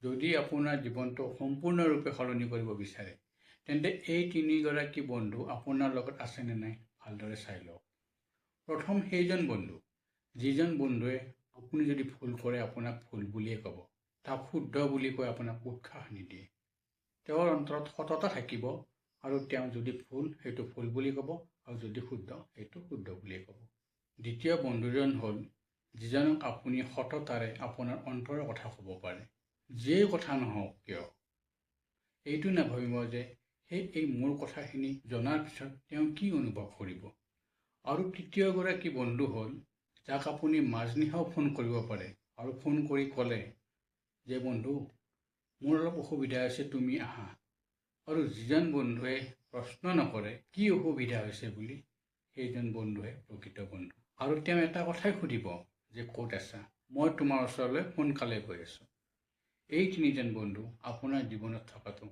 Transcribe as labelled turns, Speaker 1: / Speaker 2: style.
Speaker 1: যদি আপোনাৰ জীৱনটো সম্পূৰ্ণৰূপে সলনি কৰিব বিচাৰে, তেন্তে এই তিনিগৰাকী বন্ধু আপোনাৰ লগত আছেনে নাই ভালদৰে চাই লওক। প্ৰথম সেইজন বন্ধু, যিজন বন্ধুৱে আপুনি যদি ভুল কৰে আপোনাক ভুল বুলিয়ে ক'ব, তাক শুদ্ধ বুলি কৈ আপোনাক উৎসাহ নিদিয়ে। তেওঁৰ অন্তৰত সততা থাকিব আৰু তেওঁ যদি ভুল সেইটো ভুল বুলি ক'ব আৰু যদি শুদ্ধ সেইটো শুদ্ধ বুলিয়ে ক'ব। দ্বিতীয় বন্ধুজন হ'ল যিজনক আপুনি সততাৰে আপোনাৰ অন্তৰৰ কথা ক'ব পাৰে। যিয়েই কথা নহওক কিয়, এইটো নাভাবিব যে এই মোৰ কথাখিনি জনাৰ পিছত তেওঁ কি অনুভৱ কৰিব। আৰু তৃতীয়গৰাকী বন্ধু হ'ল যাক আপুনি মাজনিশাও ফোন কৰিব পাৰে আৰু ফোন কৰি ক'লে যে বন্ধু মোৰ অলপ অসুবিধা হৈছে, তুমি আহা। আৰু যিজন বন্ধুৱে প্ৰশ্ন নকৰে কি অসুবিধা হৈছে বুলি, সেইজন বন্ধুৱে প্ৰকৃত বন্ধু। আৰু তেওঁ এটা কথাই সুধিব যে ক'ত আছা, মই তোমাৰ ওচৰলৈ সোনকালে গৈ আছোঁ। এই তিনিজন বন্ধু আপোনাৰ জীৱনত থকাটো